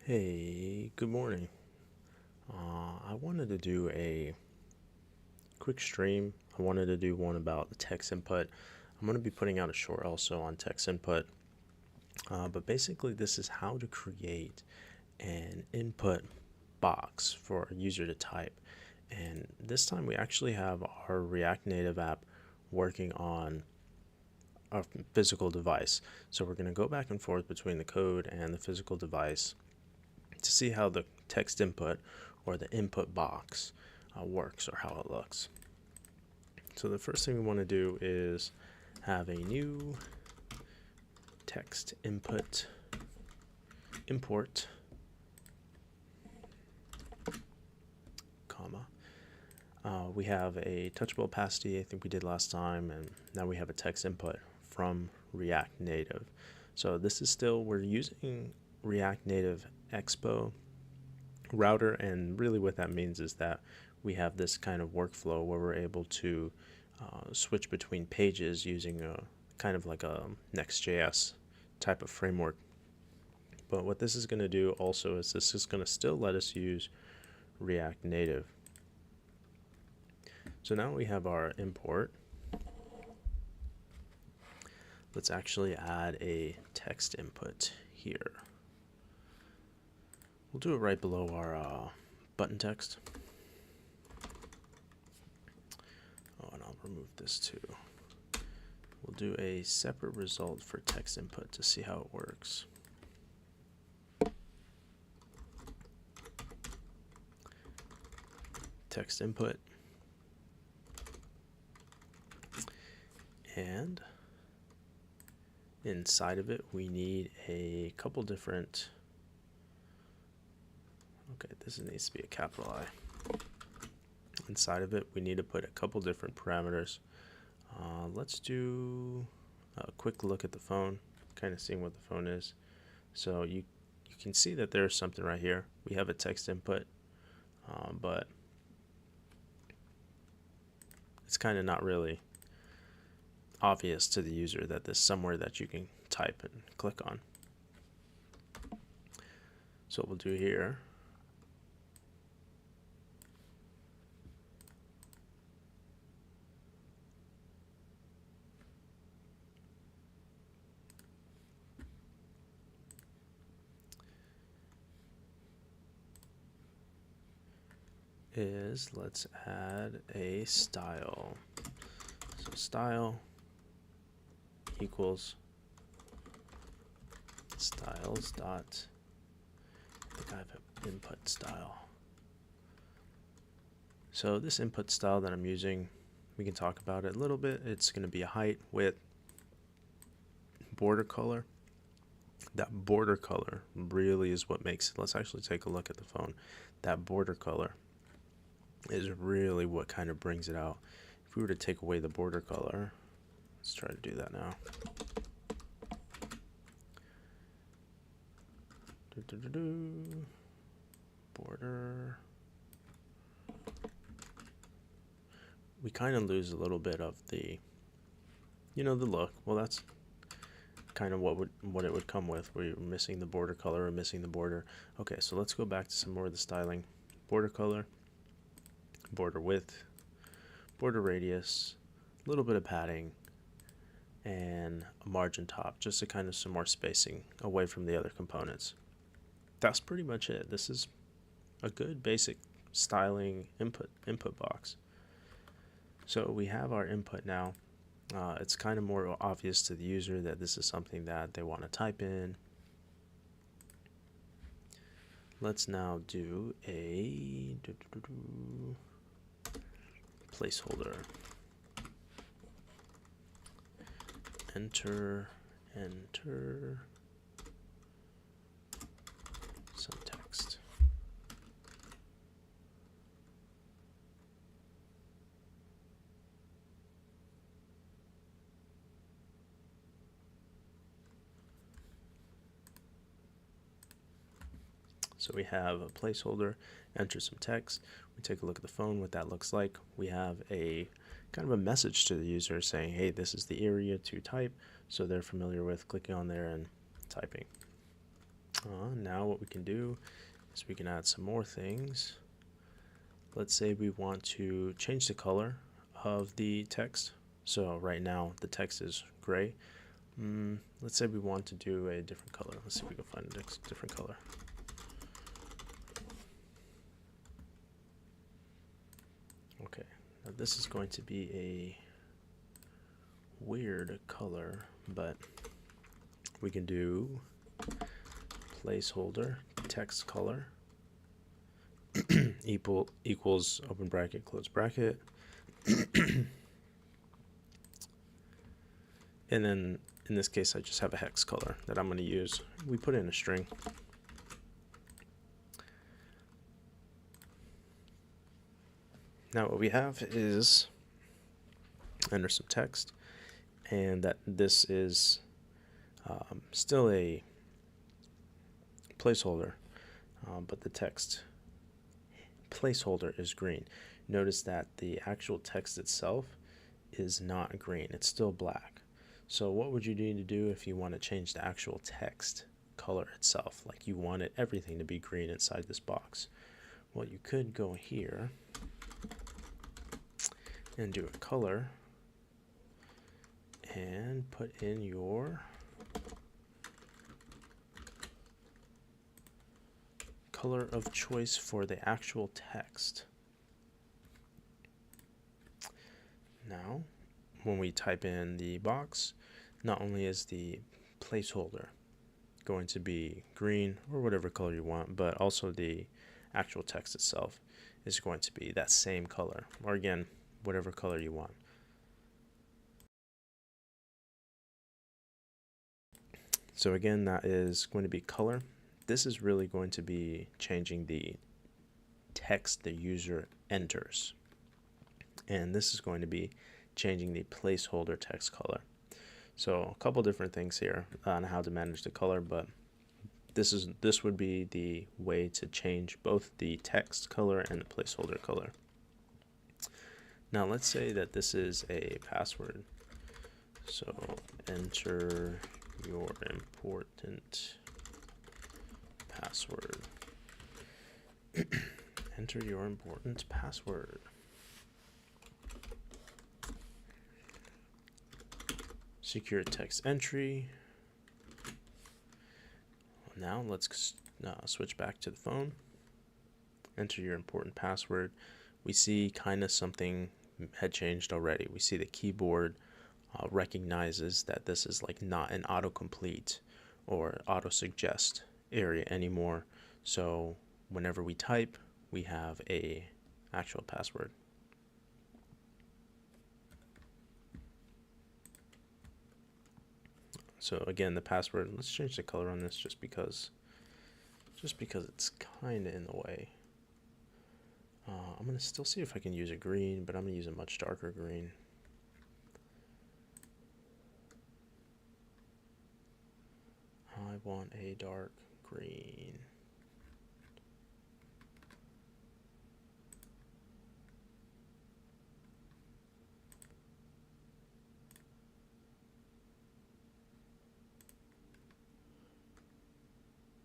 Hey, good morning. I wanted to do a quick stream. I wanted to do one about the text input. I'm going to be putting out a short also on text input. But basically, this is how to create an input box for a user to type. And this time we actually have our React Native app working on a physical device. So we're going to go back and forth between the code and the physical device to see how the text input or the input box works or how it looks. So the first thing we want to do is have a new text input import, comma. We have a touchable opacity, I think we did last time, and now we have a text input from React Native. So this is still, we're using React Native Expo router, and really what that means is that we have this kind of workflow where we're able to switch between pages using a kind of like a Next.js type of framework. But what this is going to do also is this is going to still let us use React Native. So now we have our import. Let's actually add a text input here. We'll do it right below our button text. Oh, and I'll remove this too. We'll do a separate result for text input to see how it works. Text input. And inside of it, we need a couple different, okay, this needs to be a capital I. Inside of it, we need to put a couple different parameters. Let's do a quick look at the phone, kind of seeing what the phone is. So you can see that there's something right here. We have a text input, but it's kind of not really obvious to the user that there's somewhere that you can type and click on. So what we'll do here is let's add a style. So style equals styles dot, I think I have an input style. So this input style that I'm using, we can talk about it a little bit. It's going to be a height, width, border color. That border color really is what makes it. Let's actually take a look at the phone. That border color is really what kind of brings it out. If we were to take away the border color, let's try to do that now. Border. We kind of lose a little bit of the, the look. Well, that's kind of what it would come with. We're missing the border color or missing the border. Okay, so let's go back to some more of the styling. Border color, border width, border radius, a little bit of padding, and a margin top, just to kind of some more spacing away from the other components. That's pretty much it. This is a good basic styling input box. So we have our input now. It's kind of more obvious to the user that this is something that they want to type in. Let's now do a placeholder. Enter some text. So we have a placeholder, enter some text. We take a look at the phone, what that looks like. We have a kind of a message to the user saying, hey, this is the area to type. So they're familiar with clicking on there and typing. Now what we can do is we can add some more things. Let's say we want to change the color of the text. So right now the text is gray. Let's say we want to do a different color. Let's see if we can find a different color. Okay, now this is going to be a weird color, but we can do placeholder text color equals open bracket close bracket and then in this case I just have a hex color that I'm going to use. We put in a string. Now what we have is enter some text, and that this is still a placeholder, but the text placeholder is green. Notice that the actual text itself is not green, it's still black. So what would you need to do if you want to change the actual text color itself, like you wanted everything to be green inside this box? Well, you could go here and do a color and put in your color of choice for the actual text. Now, when we type in the box, not only is the placeholder going to be green or whatever color you want, but also the actual text itself is going to be that same color, or again, whatever color you want. So again, that is going to be color. This is really going to be changing the text the user enters, and this is going to be changing the placeholder text color. So a couple different things here on how to manage the color, but this would be the way to change both the text color and the placeholder color. Now let's say that this is a password. So enter your important password. Enter your important password. Secure text entry. Now let's switch back to the phone. Enter your important password. We see kind of something had changed already. We see the keyboard recognizes that this is like not an autocomplete or auto-suggest area anymore. So whenever we type, we have a actual password. So again, the password, let's change the color on this just because it's kind of in the way. I'm going to still see if I can use a green, but I'm going to use a much darker green. I want a dark green.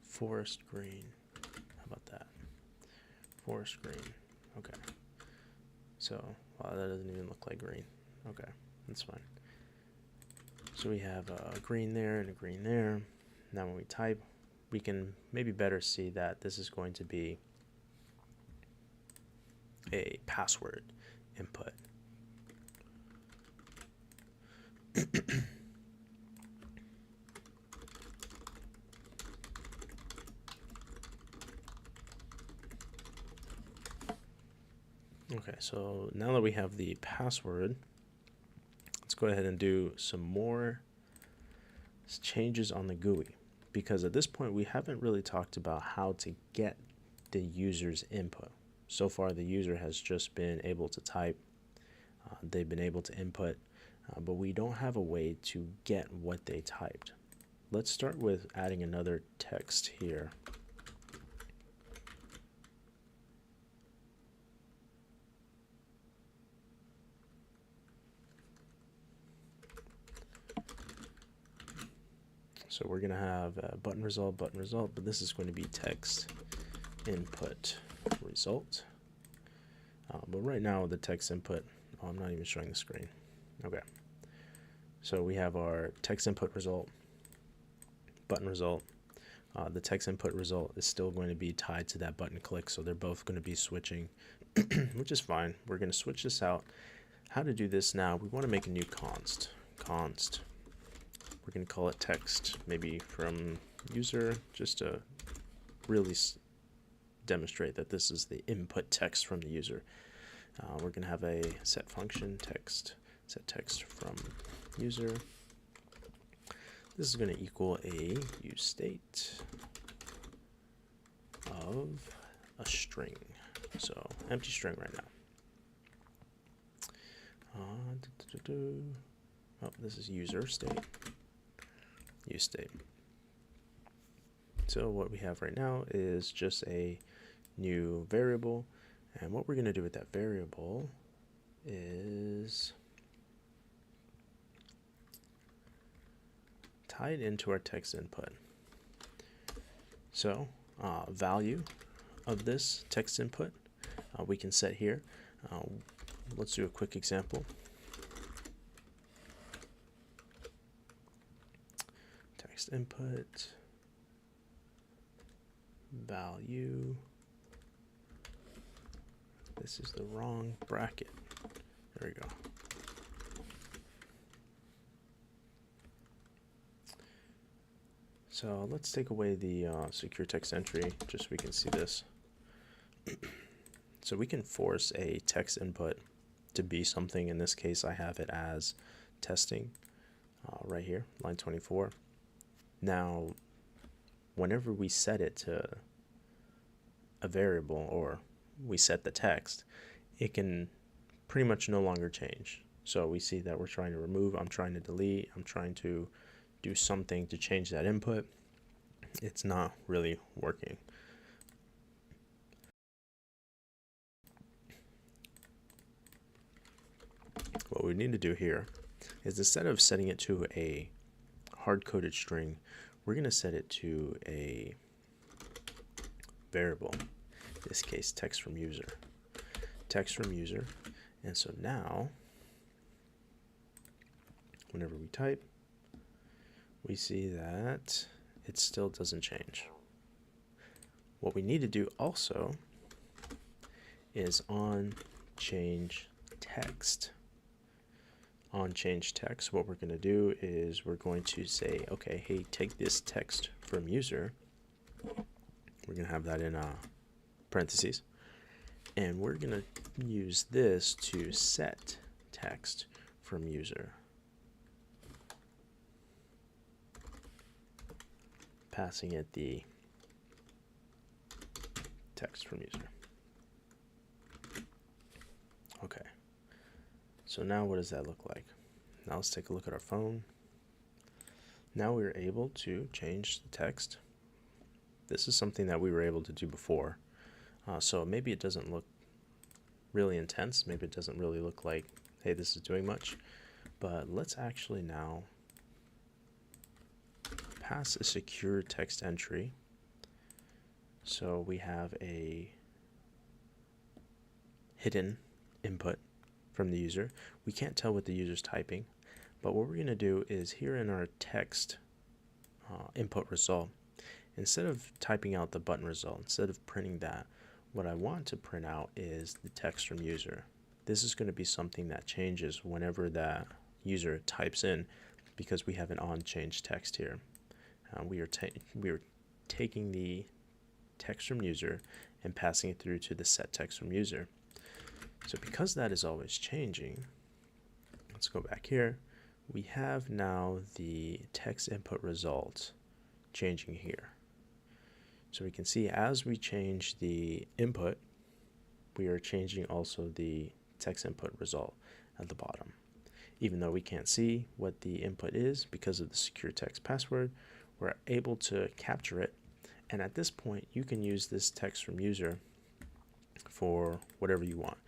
Forest green. How about that? Forest green. Okay. So, wow, that doesn't even look like green. Okay, that's fine. So we have a green there and a green there. Now when we type, we can maybe better see that this is going to be a password input. Okay, so now that we have the password, let's go ahead and do some more changes on the GUI, because at this point we haven't really talked about how to get the user's input. So far the user has just been able to type, they've been able to input, but we don't have a way to get what they typed. Let's start with adding another text here. So we're going to have button result, but this is going to be text input result. But right now the text input, oh, I'm not even showing the screen. Okay. So we have our text input result, button result. The text input result is still going to be tied to that button click, so they're both going to be switching, which is fine. We're going to switch this out. How to do this now, we want to make a new const. We're going to call it text, maybe from user, just to really demonstrate that this is the input text from the user. We're going to have a set function text, set text from user. This is going to equal a use state of a string. So empty string right now. Oh, this is user state, use state. So what we have right now is just a new variable, and what we're going to do with that variable is tie it into our text input. So value of this text input we can set here. Let's do a quick example. Text input value. This is the wrong bracket. There we go. So let's take away the secure text entry just so we can see this. So we can force a text input to be something. In this case, I have it as testing right here, line 24. Now, whenever we set it to a variable or we set the text, it can pretty much no longer change. So we see that we're trying to remove, I'm trying to delete, I'm trying to do something to change that input. It's not really working. What we need to do here is, instead of setting it to a hard-coded string, we're going to set it to a variable, in this case text from user. And so now whenever we type, we see that it still doesn't change. What we need to do also is on change text. On change text, what we're going to do is we're going to say, okay, hey, take this text from user. We're going to have that in parentheses. And we're going to use this to set text from user. Passing it the text from user. Okay. So now what does that look like? Now let's take a look at our phone. Now we're able to change the text. This is something that we were able to do before. So maybe it doesn't look really intense. Maybe it doesn't really look like, hey, this is doing much. But let's actually now pass a secure text entry. So we have a hidden input from the user. We can't tell what the user's typing, but what we're going to do is, here in our text input result, instead of typing out the button result, instead of printing that, what I want to print out is the text from user. This is going to be something that changes whenever that user types in, because we have an on change text here. We are taking the text from user and passing it through to the set text from user. So because that is always changing, let's go back here. We have now the text input result changing here. So we can see as we change the input, we are changing also the text input result at the bottom. Even though we can't see what the input is because of the secure text password, we're able to capture it. And at this point, you can use this text from user for whatever you want.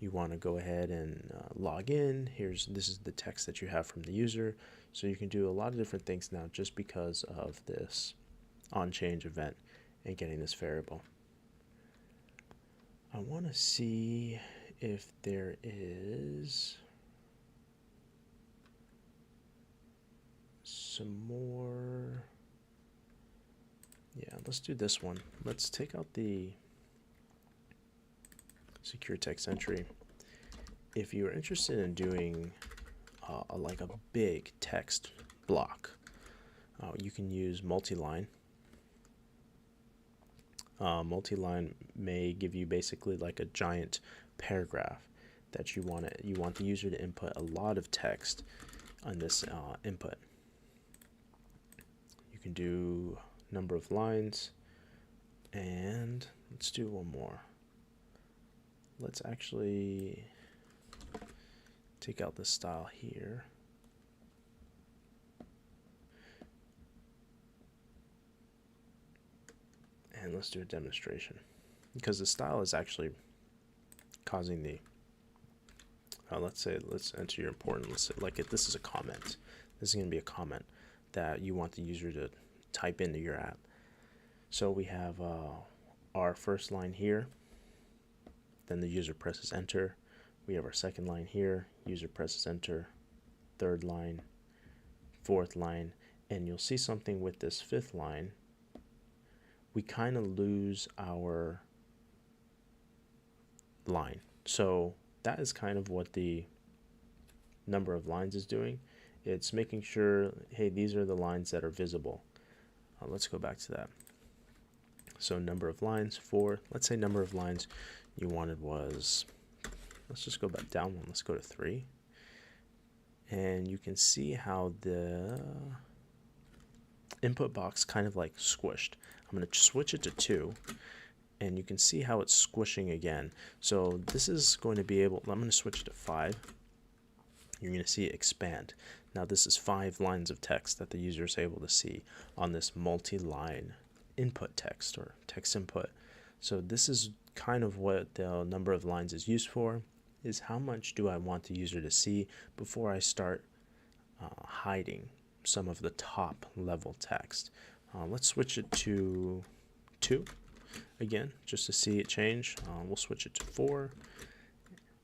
you want to go ahead and log in. This is the text that you have from the user. So you can do a lot of different things now just because of this onChange event and getting this variable. I want to see if there is some more. Yeah, let's do this one. Let's take out the secure text entry. If you're interested in doing like a big text block, you can use multi-line. Multi-line may give you basically like a giant paragraph that you want the user to input a lot of text on this input. You can do number of lines, and let's do one more. Let's actually take out the style here. And let's do a demonstration, because the style is actually causing the let's enter your important. Let's say like this is a comment. This is going to be a comment that you want the user to type into your app. So we have our first line here, then the user presses enter. We have our second line here, user presses enter, third line, fourth line, and you'll see something with this fifth line. We kind of lose our line. So that is kind of what the number of lines is doing. It's making sure, hey, these are the lines that are visible. Let's go back to that. So number of lines, 4. Let's say number of lines you wanted was, let's just go back down one. Let's go to 3. And you can see how the input box kind of like squished. I'm going to switch it to 2. And you can see how it's squishing again. So this is going to be able, I'm going to switch it to 5. You're going to see it expand. Now this is 5 lines of text that the user is able to see on this multi-line input text or text input. So this is kind of what the number of lines is used for, is how much do I want the user to see before I start hiding some of the top level text. Let's switch it to 2 again, just to see it change. We'll switch it to 4,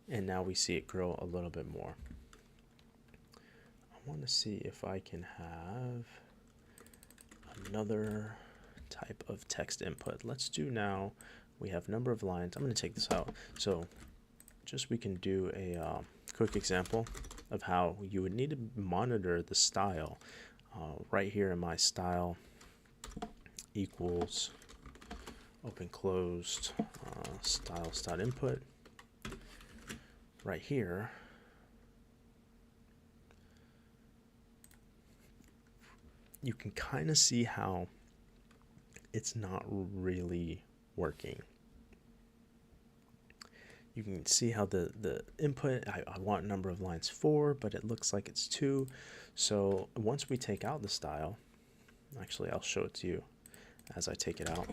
and now we see it grow a little bit more. I want to see if I can have another type of text input. Let's do now, we have number of lines. I'm going to take this out. So just we can do a quick example of how you would need to monitor the style. Right here in my style equals open closed styles.input. Right here, you can kind of see how it's not really working. You can see how the input, I want number of lines 4, but it looks like it's 2. So once we take out the style, actually I'll show it to you as I take it out.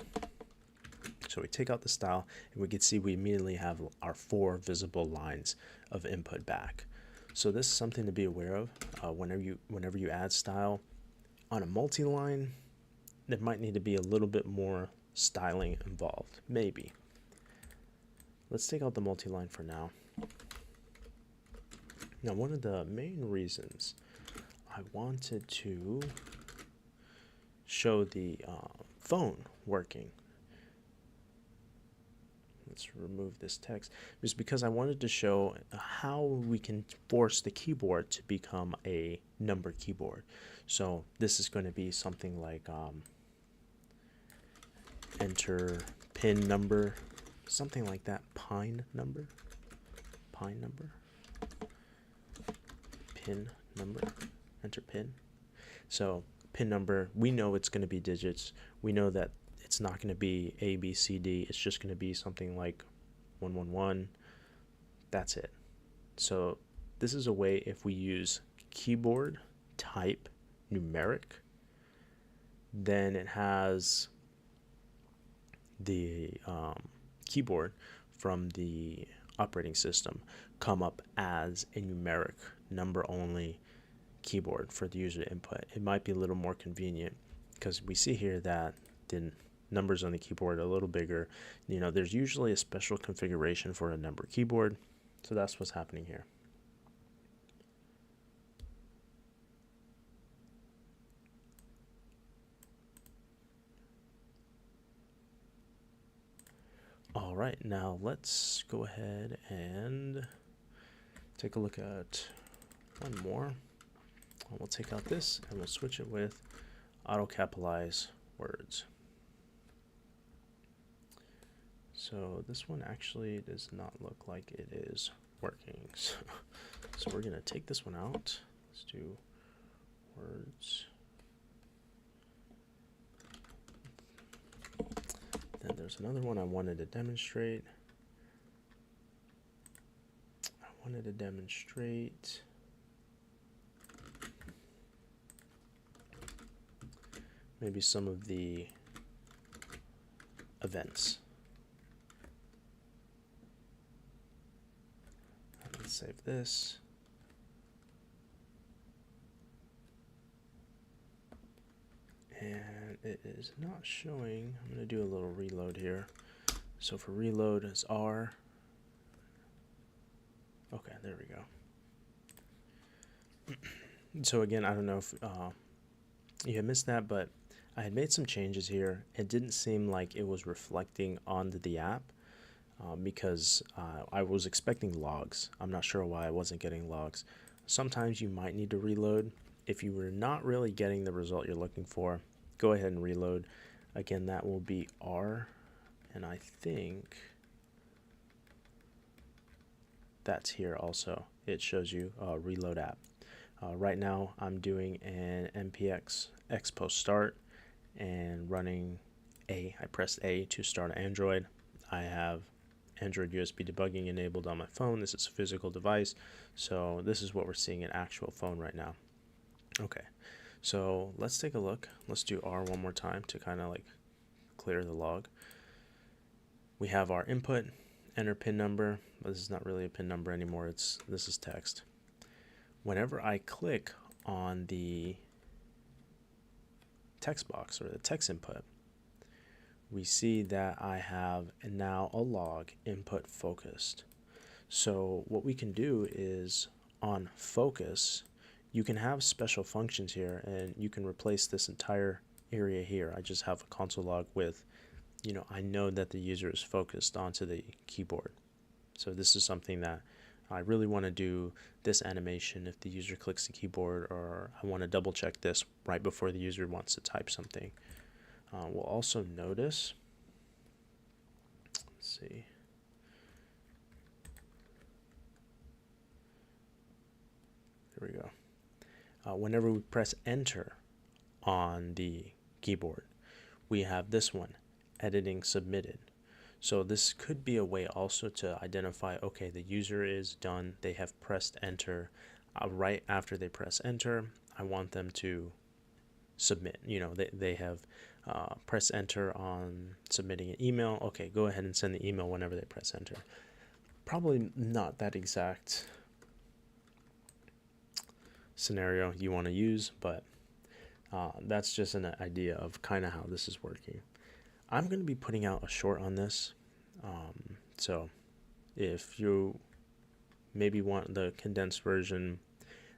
So we take out the style, and we can see we immediately have our 4 visible lines of input back. So this is something to be aware of whenever you add style on a multi-line. There might need to be a little bit more styling involved, maybe. Let's take out the multi-line for now. Now, one of the main reasons I wanted to show the phone working, let's remove this text, is because I wanted to show how we can force the keyboard to become a number keyboard. So this is going to be something like enter pin number, something like that. Pin number, enter pin. So pin number, we know it's going to be digits. We know that it's not going to be A, B, C, D. It's just going to be something like 111. That's it. So this is a way, if we use keyboard type numeric, then it has the keyboard from the operating system come up as a numeric number only keyboard for the user to input. It might be a little more convenient because we see here that the numbers on the keyboard are a little bigger. There's usually a special configuration for a number keyboard, so that's what's happening here. All right, now let's go ahead and take a look at one more. We'll take out this and we'll switch it with auto capitalize words. So this one actually does not look like it is working. So we're gonna take this one out. Let's do words. Then there's another one I wanted to demonstrate. Maybe some of the events. Let's save this. And it is not showing. I'm going to do a little reload here. So for reload is R. Okay, there we go. So again, I don't know if you had missed that, but I had made some changes here. It didn't seem like it was reflecting onto the app because I was expecting logs. I'm not sure why I wasn't getting logs. Sometimes you might need to reload. If you were not really getting the result you're looking for, go ahead and reload. Again, that will be R, and I think that's here also. It shows you reload app. Right now I'm doing an npx expo start and running A. I pressed A to start Android. I have Android USB debugging enabled on my phone. This is a physical device, so this is what we're seeing in actual phone right now. Okay, so let's take a look. Let's do R one more time to kind of like clear the log. We have our input, enter pin number, but this is not really a pin number anymore. This is text. Whenever I click on the text box or the text input, we see that I have now a log input focused. So what we can do is on focus, you can have special functions here and you can replace this entire area here. I just have a console log with, I know that the user is focused onto the keyboard. So this is something that I really want to do this animation if the user clicks the keyboard, or I want to double check this right before the user wants to type something. We'll also notice, let's see, there we go. Whenever we press enter on the keyboard, we have this one, editing submitted. So this could be a way also to identify, okay, the user is done, they have pressed enter. Right after they press enter, I want them to submit. They have pressed enter on submitting an email. Okay, go ahead and send the email whenever they press enter. Probably not that exact scenario you want to use, but that's just an idea of kind of how this is working. I'm going to be putting out a short on this, so if you maybe want the condensed version,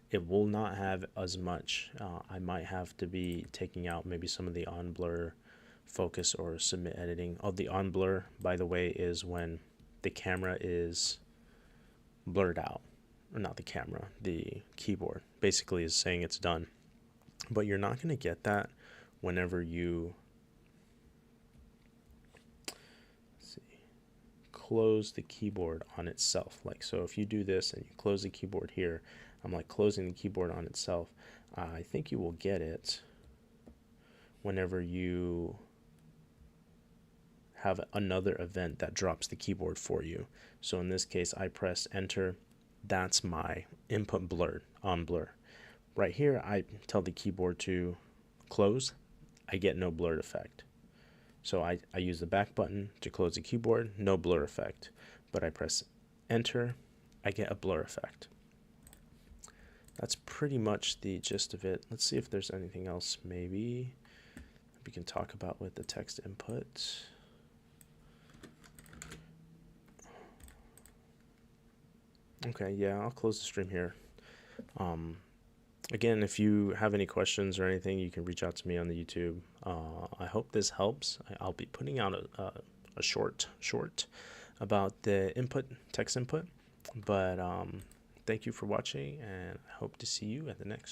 it will not have as much. I might have to be taking out maybe some of the on blur focus or submit editing. The on blur, by the way, is when the camera is blurred out, or not the camera, the keyboard basically is saying it's done. But you're not going to get that whenever you close the keyboard on itself. Like, so if you do this and you close the keyboard here, I'm like closing the keyboard on itself. I think you will get it whenever you have another event that drops the keyboard for you. So in this case, I press enter. That's my input blurred on blur. Right here, I tell the keyboard to close. I get no blurred effect. So I use the back button to close the keyboard, no blur effect. But I press enter, I get a blur effect. That's pretty much the gist of it. Let's see if there's anything else maybe we can talk about with the text input. Okay, yeah, I'll close the stream here. Again, if you have any questions or anything, you can reach out to me on the YouTube. I hope this helps. I'll be putting out a short about the text input. But thank you for watching, and I hope to see you at the next